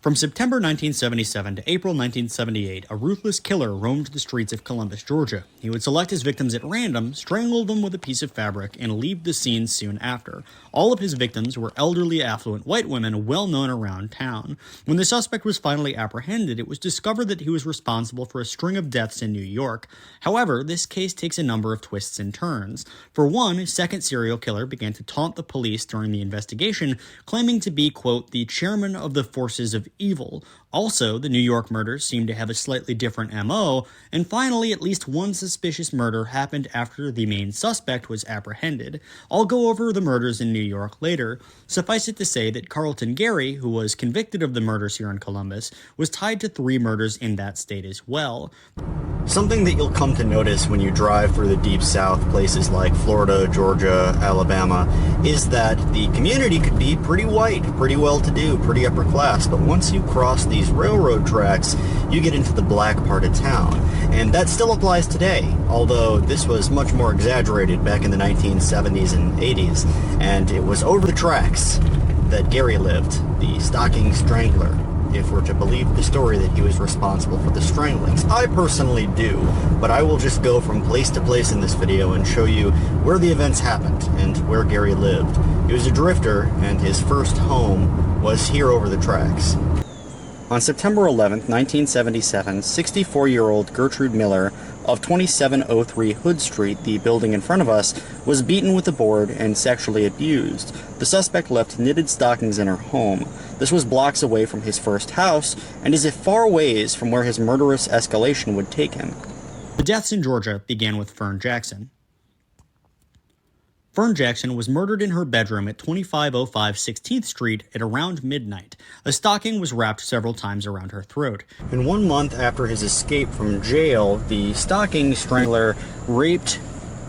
From September 1977 to April 1978, a ruthless killer roamed the streets of Columbus, Georgia. He would select his victims at random, strangle them with a piece of fabric, and leave the scene soon after. All of his victims were elderly, affluent white women well known around town. When the suspect was finally apprehended, it was discovered that he was responsible for a string of deaths in New York. However, this case takes a number of twists and turns. For one, a second serial killer began to taunt the police during the investigation, claiming to be, quote, the chairman of the forces of evil. Also, the New York murders seemed to have a slightly different MO, and finally, at least one suspicious murder happened after the main suspect was apprehended. I'll go over the murders in New York later. Suffice it to say that Carlton Gary, who was convicted of the murders here in Columbus, was tied to 3 murders in that state as well. Something that you'll come to notice when you drive through the Deep South, places like Florida, Georgia, Alabama, is that the community could be pretty white, pretty well-to-do, pretty upper class, but once you cross these railroad tracks, you get into the black part of town. And that still applies today, although this was much more exaggerated back in the 1970s and 80s, and it was over the tracks that Gary lived, the stocking strangler, if we're to believe the story that he was responsible for the stranglings. I personally do, but I will just go from place to place in this video and show you where the events happened and where Gary lived. He was a drifter, and his first home was here over the tracks. On September 11th, 1977, 64-year-old Gertrude Miller of 2703 Hood Street, the building in front of us, was beaten with a board and sexually abused. The suspect left knitted stockings in her home. This was blocks away from his first house, and is a far ways from where his murderous escalation would take him. The deaths in Georgia began with Fern Jackson. Fern Jackson was murdered in her bedroom at 2505 16th Street at around midnight. A stocking was wrapped several times around her throat. And 1 month after his escape from jail, the stocking strangler raped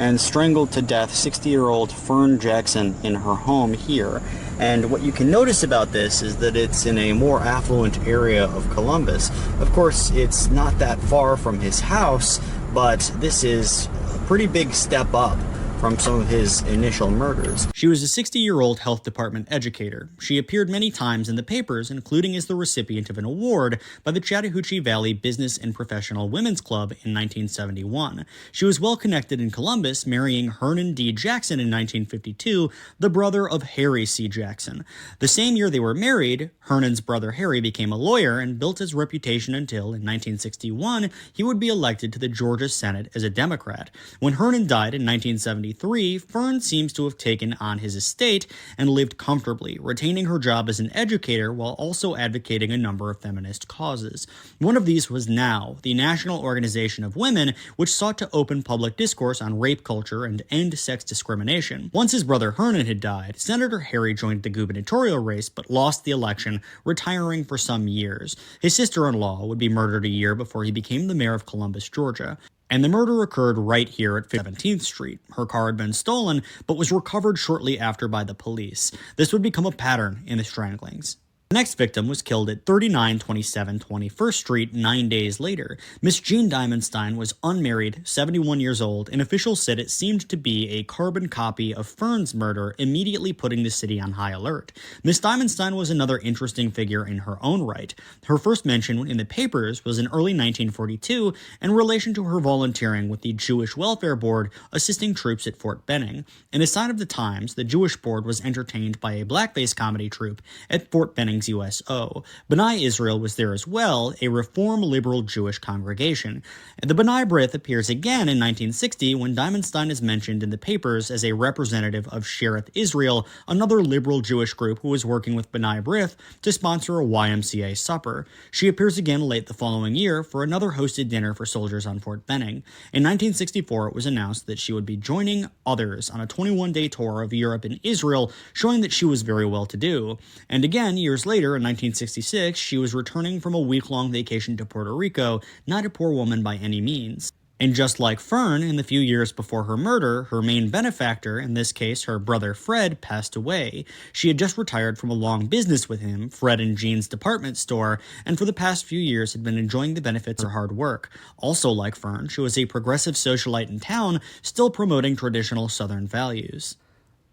and strangled to death 60-year-old Fern Jackson in her home here. And what you can notice about this is that it's in a more affluent area of Columbus. Of course, it's not that far from his house, but this is a pretty big step up from some of his initial murders. She was a 60-year-old health department educator. She appeared many times in the papers, including as the recipient of an award by the Chattahoochee Valley Business and Professional Women's Club in 1971. She was well connected in Columbus, marrying Hernan D. Jackson in 1952, the brother of Harry C. Jackson. The same year they were married, Hernan's brother Harry became a lawyer and built his reputation until, in 1961, he would be elected to the Georgia Senate as a Democrat. When Hernan died in 1973, Fern seems to have taken on his estate and lived comfortably, retaining her job as an educator while also advocating a number of feminist causes. One of these was NOW, the National Organization of Women, which sought to open public discourse on rape culture and end sex discrimination. Once his brother Hernan had died, Senator Harry joined the gubernatorial race but lost the election, retiring for some years. His sister-in-law would be murdered a year before he became the mayor of Columbus, Georgia. And the murder occurred right here at 17th Street. Her car had been stolen, but was recovered shortly after by the police. This would become a pattern in the stranglings. The next victim was killed at 3927 21st Street 9 days later. Miss Jean Diamondstein was unmarried, 71 years old, and officials said it seemed to be a carbon copy of Fern's murder, immediately putting the city on high alert. Miss Diamondstein was another interesting figure in her own right. Her first mention in the papers was in early 1942 in relation to her volunteering with the Jewish Welfare Board, assisting troops at Fort Benning. In a sign of the times, the Jewish board was entertained by a blackface comedy troupe at Fort Benning's USO. B'nai Israel was there as well, a Reform liberal Jewish congregation. The B'nai B'rith appears again in 1960 when Diamondstein is mentioned in the papers as a representative of Shereth Israel, another liberal Jewish group who was working with B'nai B'rith to sponsor a YMCA supper. She appears again late the following year for another hosted dinner for soldiers on Fort Benning. In 1964, it was announced that she would be joining others on a 21-day tour of Europe and Israel, showing that she was very well-to-do. And again, years later, in 1966, she was returning from a week-long vacation to Puerto Rico, not a poor woman by any means. And just like Fern, in the few years before her murder, her main benefactor, in this case her brother Fred, passed away. She had just retired from a long business with him, Fred and Jean's department store, and for the past few years had been enjoying the benefits of her hard work. Also like Fern, she was a progressive socialite in town, still promoting traditional Southern values.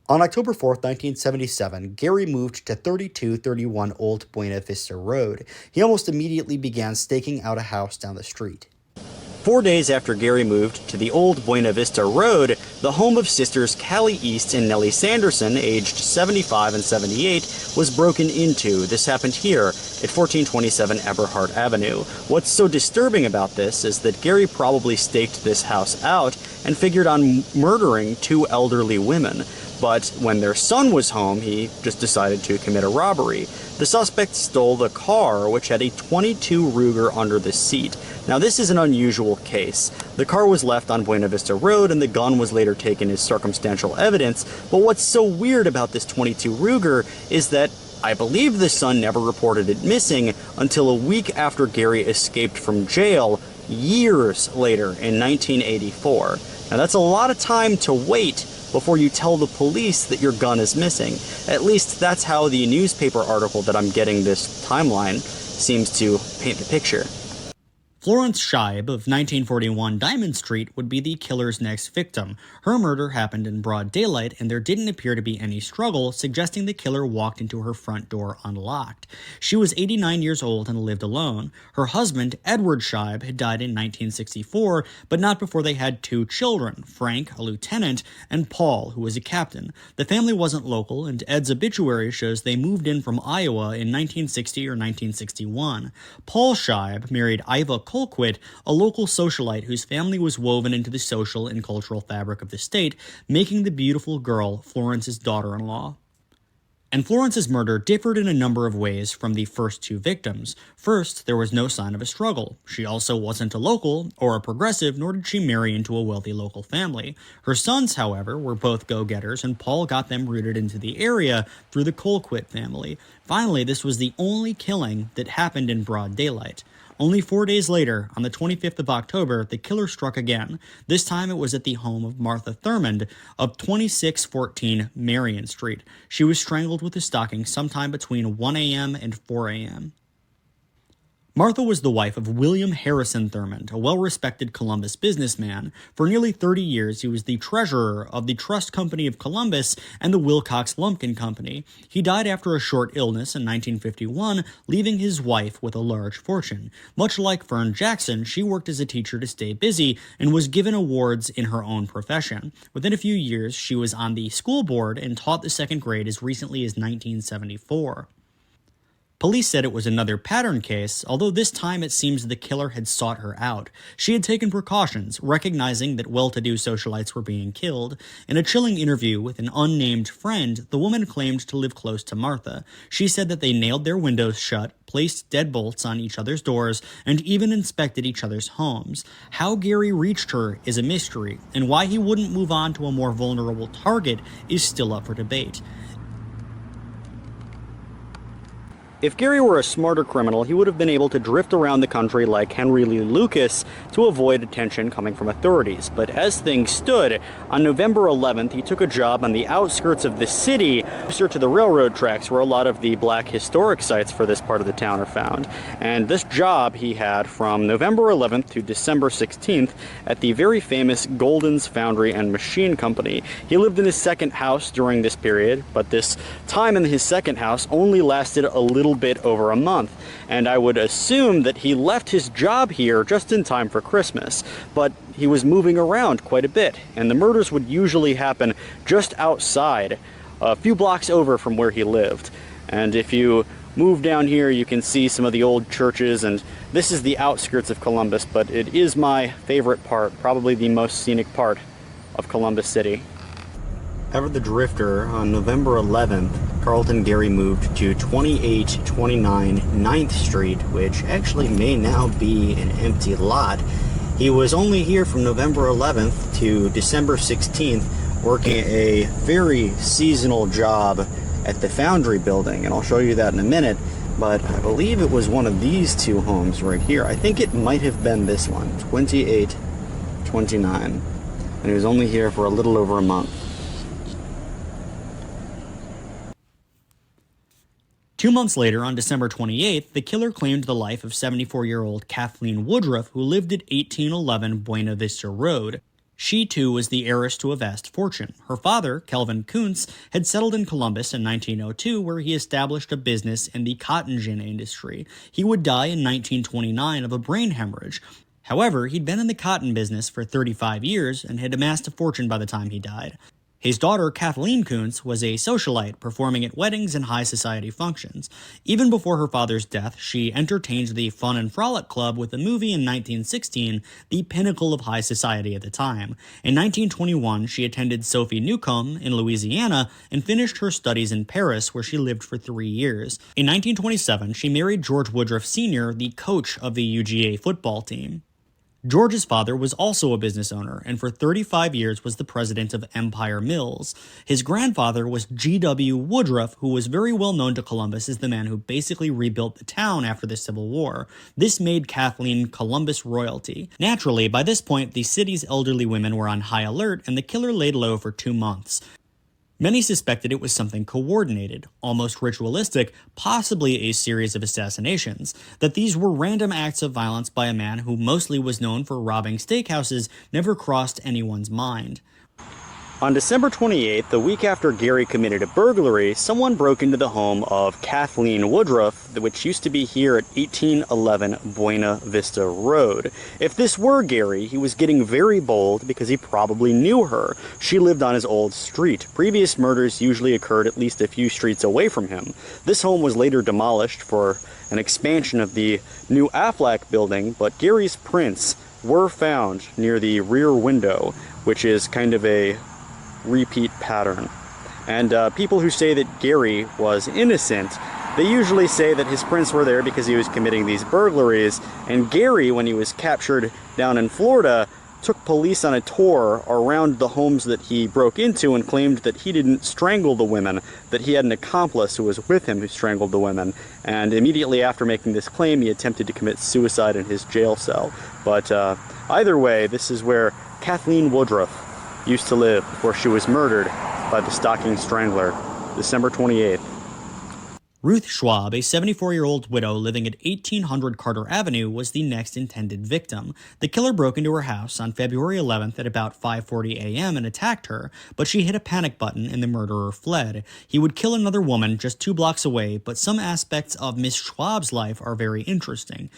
On October 4th, 1977, Gary moved to 3231 Old Buena Vista Road. He almost immediately began staking out a house down the street. 4 days after Gary moved to the Old Buena Vista Road, the home of sisters Callie East and Nellie Sanderson, aged 75 and 78, was broken into. This happened here at 1427 Eberhart Avenue. What's so disturbing about this is that Gary probably staked this house out and figured on murdering two elderly women. But when their son was home, he just decided to commit a robbery. The suspect stole the car, which had a .22 Ruger under the seat. Now, this is an unusual case. The car was left on Buena Vista Road, and the gun was later taken as circumstantial evidence. But what's so weird about this .22 Ruger is that I believe the son never reported it missing until a week after Gary escaped from jail, years later in 1984. Now, that's a lot of time to wait before you tell the police that your gun is missing. At least that's how the newspaper article that I'm getting this timeline seems to paint the picture. Florence Scheib of 1941 Diamond Street would be the killer's next victim. Her murder happened in broad daylight, and there didn't appear to be any struggle, suggesting the killer walked into her front door unlocked. She was 89 years old and lived alone. Her husband, Edward Scheib, had died in 1964, but not before they had two children, Frank, a lieutenant, and Paul, who was a captain. The family wasn't local, and Ed's obituary shows they moved in from Iowa in 1960 or 1961. Paul Scheib married Iva Colquitt, a local socialite whose family was woven into the social and cultural fabric of the state, making the beautiful girl Florence's daughter-in-law. And Florence's murder differed in a number of ways from the first two victims. First, there was no sign of a struggle. She also wasn't a local or a progressive, nor did she marry into a wealthy local family. Her sons, however, were both go-getters, and Paul got them rooted into the area through the Colquitt family. Finally, this was the only killing that happened in broad daylight. Only 4 days later, on the 25th of October, the killer struck again. This time it was at the home of Martha Thurmond of 2614 Marion Street. She was strangled with a stocking sometime between 1 a.m. and 4 a.m. Martha was the wife of William Harrison Thurmond, a well-respected Columbus businessman. For nearly 30 years, he was the treasurer of the Trust Company of Columbus and the Wilcox Lumpkin Company. He died after a short illness in 1951, leaving his wife with a large fortune. Much like Fern Jackson, she worked as a teacher to stay busy and was given awards in her own profession. Within a few years, she was on the school board and taught the second grade as recently as 1974. Police said it was another pattern case, although this time it seems the killer had sought her out. She had taken precautions, recognizing that well-to-do socialites were being killed. In a chilling interview with an unnamed friend, the woman claimed to live close to Martha. She said that they nailed their windows shut, placed deadbolts on each other's doors, and even inspected each other's homes. How Gary reached her is a mystery, and why he wouldn't move on to a more vulnerable target is still up for debate. If Gary were a smarter criminal, he would have been able to drift around the country like Henry Lee Lucas to avoid attention coming from authorities. But as things stood, on November 11th, he took a job on the outskirts of the city, closer to the railroad tracks where a lot of the black historic sites for this part of the town are found. And this job he had from November 11th to December 16th at the very famous Golden's Foundry and Machine Company. He lived in his second house during this period, but this time in his second house only lasted a little bit over a month, and I would assume that he left his job here just in time for Christmas, but he was moving around quite a bit, and the murders would usually happen just outside, a few blocks over from where he lived. And if you move down here, you can see some of the old churches, and this is the outskirts of Columbus, but it is my favorite part, probably the most scenic part of Columbus City. Ever the Drifter, on November 11th, Carlton Gary moved to 2829 9th Street, which actually may now be an empty lot. He was only here from November 11th to December 16th, working a very seasonal job at the Foundry building, and I'll show you that in a minute, but I believe it was one of these two homes right here. I think it might have been this one, 2829, and he was only here for a little over a month. 2 months later, on December 28th, the killer claimed the life of 74-year-old Kathleen Woodruff, who lived at 1811 Buena Vista Road. She, too, was the heiress to a vast fortune. Her father, Kelvin Kuntz, had settled in Columbus in 1902, where he established a business in the cotton gin industry. He would die in 1929 of a brain hemorrhage. However, he'd been in the cotton business for 35 years and had amassed a fortune by the time he died. His daughter, Kathleen Kuntz, was a socialite, performing at weddings and high society functions. Even before her father's death, she entertained the Fun and Frolic Club with a movie in 1916, the pinnacle of high society at the time. In 1921, she attended Sophie Newcomb in Louisiana and finished her studies in Paris, where she lived for 3 years. In 1927, she married George Woodruff Sr., the coach of the UGA football team. George's father was also a business owner, and for 35 years was the president of Empire Mills. His grandfather was G.W. Woodruff, who was very well known to Columbus as the man who basically rebuilt the town after the Civil War. This made Kathleen Columbus royalty. Naturally, by this point, the city's elderly women were on high alert, and the killer laid low for 2 months. Many suspected it was something coordinated, almost ritualistic, possibly a series of assassinations. That these were random acts of violence by a man who mostly was known for robbing steakhouses never crossed anyone's mind. On December 28th, the week after Gary committed a burglary, someone broke into the home of Kathleen Woodruff, which used to be here at 1811 Buena Vista Road. If this were Gary, he was getting very bold because he probably knew her. She lived on his old street. Previous murders usually occurred at least a few streets away from him. This home was later demolished for an expansion of the new Aflac building, but Gary's prints were found near the rear window, which is kind of a repeat pattern. And people who say that Gary was innocent, they usually say that his prints were there because he was committing these burglaries, and Gary, when he was captured down in Florida, took police on a tour around the homes that he broke into and claimed that he didn't strangle the women, that he had an accomplice who was with him who strangled the women. And immediately after making this claim, he attempted to commit suicide in his jail cell. But either way, this is where Kathleen Woodruff used to live before she was murdered by the Stocking Strangler, December 28th. Ruth Schwab, a 74-year-old widow living at 1800 Carter Avenue, was the next intended victim. The killer broke into her house on February 11th at about 5:40 a.m. and attacked her, but she hit a panic button and the murderer fled. He would kill another woman just 2 blocks away, but some aspects of Miss Schwab's life are very interesting.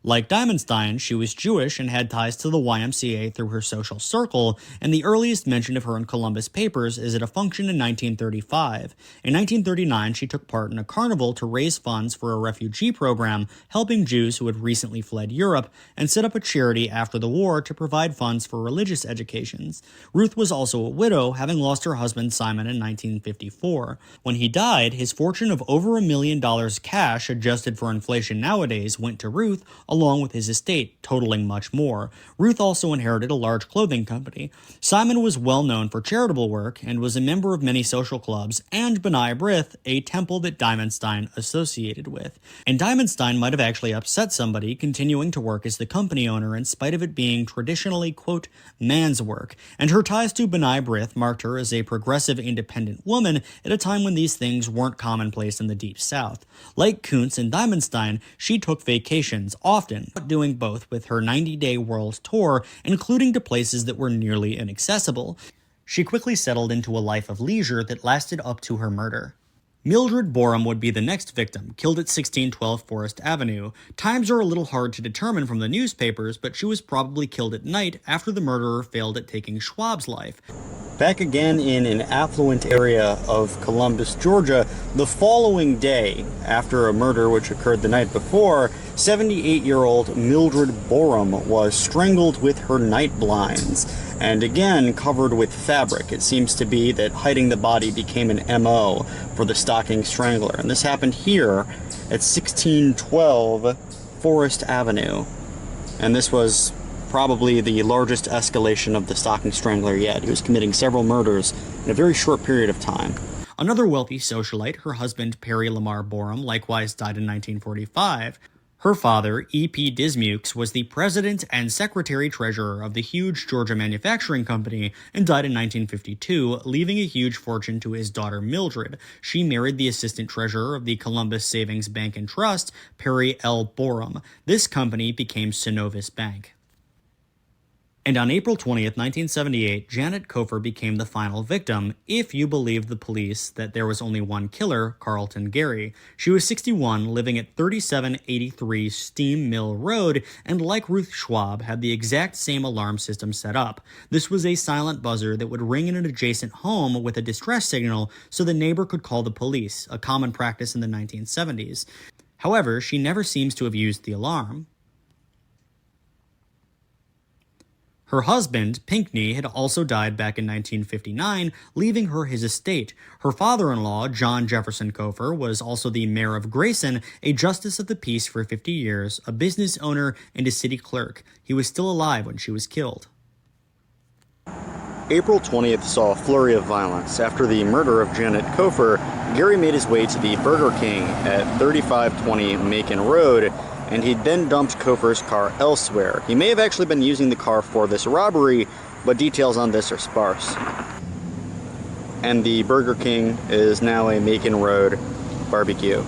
Like Diamondstein, she was Jewish and had ties to the YMCA through her social circle, and the earliest mention of her in Columbus papers is at a function in 1935. In 1939, she took part in a carnival to raise funds for a refugee program helping Jews who had recently fled Europe, and set up a charity after the war to provide funds for religious educations. Ruth was also a widow, having lost her husband Simon in 1954. When he died, his fortune of over $1 million cash, adjusted for inflation nowadays, went to Ruth, along with his estate, totaling much more. Ruth also inherited a large clothing company. Simon was well known for charitable work and was a member of many social clubs and B'nai B'rith, a temple that Diamondstein associated with. And Diamondstein might have actually upset somebody continuing to work as the company owner in spite of it being traditionally, quote, man's work. And her ties to B'nai B'rith marked her as a progressive independent woman at a time when these things weren't commonplace in the Deep South. Like Kuntz and Diamondstein, she took vacations, often, doing both with her 90-day world tour, including to places that were nearly inaccessible. She quickly settled into a life of leisure that lasted up to her murder. Mildred Borum would be the next victim, killed at 1612 Forest Avenue. Times are a little hard to determine from the newspapers, but she was probably killed at night after the murderer failed at taking Schwab's life. Back again in an affluent area of Columbus, Georgia, the following day, after a murder which occurred the night before, 78-year-old Mildred Borum was strangled with her night blinds, and again covered with fabric. It seems to be that hiding the body became an MO for the Stocking Strangler, and this happened here at 1612 Forest Avenue, and this was probably the largest escalation of the Stocking Strangler yet. He was committing several murders in a very short period of time. Another wealthy socialite, her husband Perry Lamar Borum, likewise died in 1945. Her father, E.P. Dismukes, was the president and secretary-treasurer of the huge Georgia Manufacturing Company and died in 1952, leaving a huge fortune to his daughter Mildred. She married the assistant treasurer of the Columbus Savings Bank and Trust, Perry L. Borum. This company became Synovus Bank. And on April 20th, 1978, Janet Kofer became the final victim, if you believe the police that there was only one killer, Carlton Gary. She was 61, living at 3783 Steam Mill Road, and like Ruth Schwab, had the exact same alarm system set up. This was a silent buzzer that would ring in an adjacent home with a distress signal so the neighbor could call the police, a common practice in the 1970s. However, she never seems to have used the alarm. Her husband, Pinckney, had also died back in 1959, leaving her his estate. Her father-in-law, John Jefferson Kofer, was also the mayor of Grayson, a justice of the peace for 50 years, a business owner, and a city clerk. He was still alive when she was killed. April 20th saw a flurry of violence. After the murder of Janet Kofer, Gary made his way to the Burger King at 3520 Macon Road, and he then dumped Kofer's car elsewhere. He may have actually been using the car for this robbery, but details on this are sparse. And the Burger King is now a Macon Road barbecue.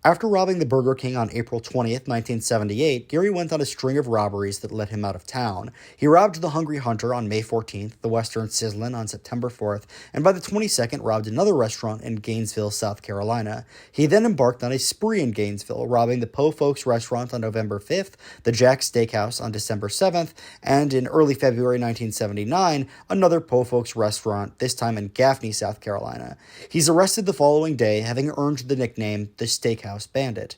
After robbing the Burger King on April 20th, 1978, Gary went on a string of robberies that led him out of town. He robbed the Hungry Hunter on May 14th, the Western Sizzlin' on September 4th, and by the 22nd robbed another restaurant in Gainesville, South Carolina. He then embarked on a spree in Gainesville, robbing the Po Folks restaurant on November 5th, the Jack's Steakhouse on December 7th, and in early February 1979, another Po Folks restaurant, this time in Gaffney, South Carolina. He's arrested the following day, having earned the nickname the Steakhouse Bandit.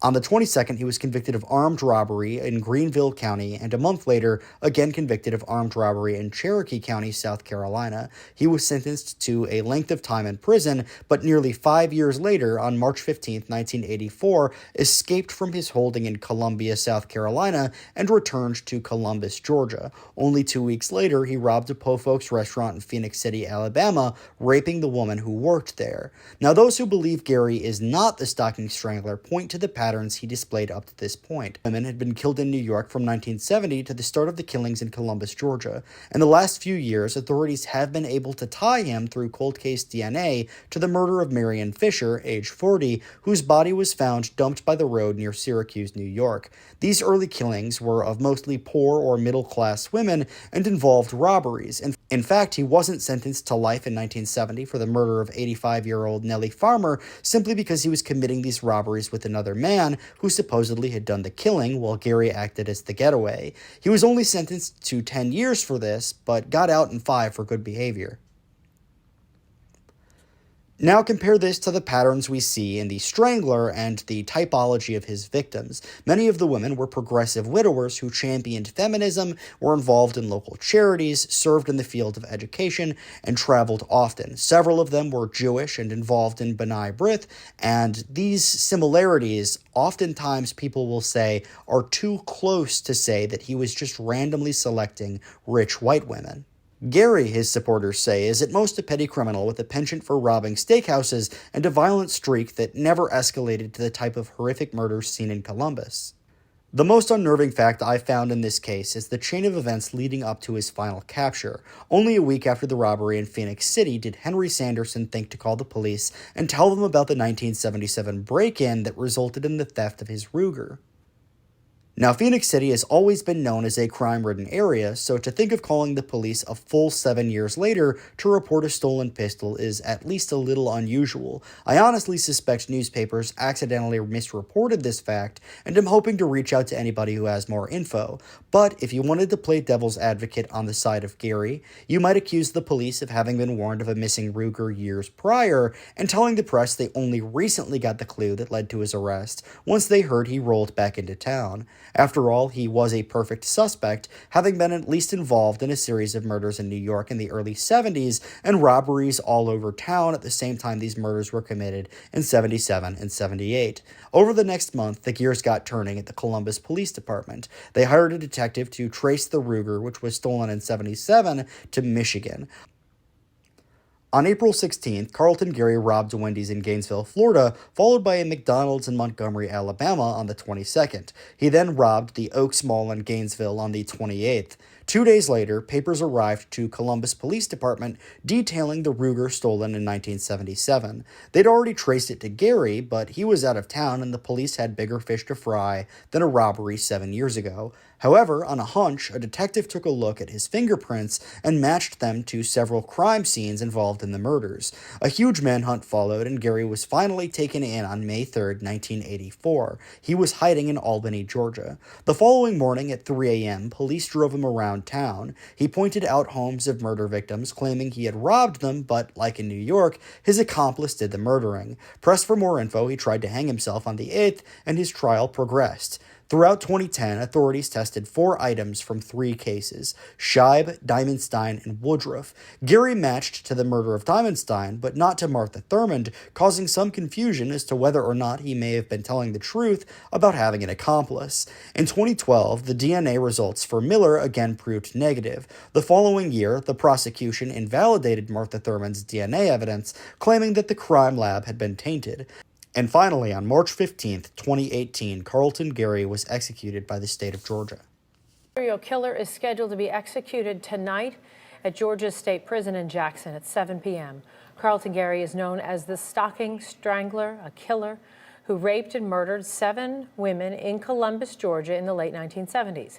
On the 22nd, he was convicted of armed robbery in Greenville County, and a month later, again convicted of armed robbery in Cherokee County, South Carolina. He was sentenced to a length of time in prison, but nearly 5 years later, on March 15, 1984, escaped from his holding in Columbia, South Carolina, and returned to Columbus, Georgia. Only 2 weeks later, he robbed a Po Folks restaurant in Phoenix City, Alabama, raping the woman who worked there. Now, those who believe Gary is not the Stocking Strangler point to the patterns he displayed up to this point. Women had been killed in New York from 1970 to the start of the killings in Columbus, Georgia. In the last few years, authorities have been able to tie him through cold case DNA to the murder of Marion Fisher, age 40, whose body was found dumped by the road near Syracuse, New York. These early killings were of mostly poor or middle-class women and involved robberies. In fact, he wasn't sentenced to life in 1970 for the murder of 85-year-old Nellie Farmer simply because he was committing these robberies with another man who supposedly had done the killing while Gary acted as the getaway. He was only sentenced to 10 years for this, but got out in 5 for good behavior. Now compare this to the patterns we see in the Strangler and the typology of his victims. Many of the women were progressive widowers who championed feminism, were involved in local charities, served in the field of education, and traveled often. Several of them were Jewish and involved in B'nai B'rith, and these similarities, oftentimes people will say, are too close to say that he was just randomly selecting rich white women. Gary, his supporters say, is at most a petty criminal with a penchant for robbing steakhouses and a violent streak that never escalated to the type of horrific murders seen in Columbus. The most unnerving fact I found in this case is the chain of events leading up to his final capture. Only a week after the robbery in Phoenix City did Henry Sanderson think to call the police and tell them about the 1977 break-in that resulted in the theft of his Ruger. Now, Phoenix City has always been known as a crime-ridden area, so to think of calling the police a full 7 years later to report a stolen pistol is at least a little unusual. I honestly suspect newspapers accidentally misreported this fact, and am hoping to reach out to anybody who has more info. But if you wanted to play devil's advocate on the side of Gary, you might accuse the police of having been warned of a missing Ruger years prior, and telling the press they only recently got the clue that led to his arrest once they heard he rolled back into town. After all, he was a perfect suspect, having been at least involved in a series of murders in New York in the early 70s and robberies all over town at the same time these murders were committed in 77 and 78. Over the next month, the gears got turning at the Columbus Police Department. They hired a detective to trace the Ruger, which was stolen in 77, to Michigan. On April 16th, Carlton Gary robbed a Wendy's in Gainesville, Florida, followed by a McDonald's in Montgomery, Alabama on the 22nd. He then robbed the Oaks Mall in Gainesville on the 28th. 2 days later, papers arrived to Columbus Police Department detailing the Ruger stolen in 1977. They'd already traced it to Gary, but he was out of town and the police had bigger fish to fry than a robbery 7 years ago. However, on a hunch, a detective took a look at his fingerprints and matched them to several crime scenes involved in the murders. A huge manhunt followed, and Gary was finally taken in on May 3, 1984. He was hiding in Albany, Georgia. The following morning at 3 a.m., police drove him around town. He pointed out homes of murder victims, claiming he had robbed them, but, like in New York, his accomplice did the murdering. Pressed for more info, he tried to hang himself on the 8th, and his trial progressed. Throughout 2010, authorities tested 4 items from 3 cases: Scheib, Diamondstein, and Woodruff. Gary matched to the murder of Diamondstein, but not to Martha Thurmond, causing some confusion as to whether or not he may have been telling the truth about having an accomplice. In 2012, the DNA results for Miller again proved negative. The following year, the prosecution invalidated Martha Thurmond's DNA evidence, claiming that the crime lab had been tainted. And finally, on March 15, 2018, Carlton Gary was executed by the state of Georgia. Serial killer is scheduled to be executed tonight at Georgia's State Prison in Jackson at 7 p.m. Carlton Gary is known as the stalking strangler, a killer who raped and murdered 7 women in Columbus, Georgia in the late 1970s.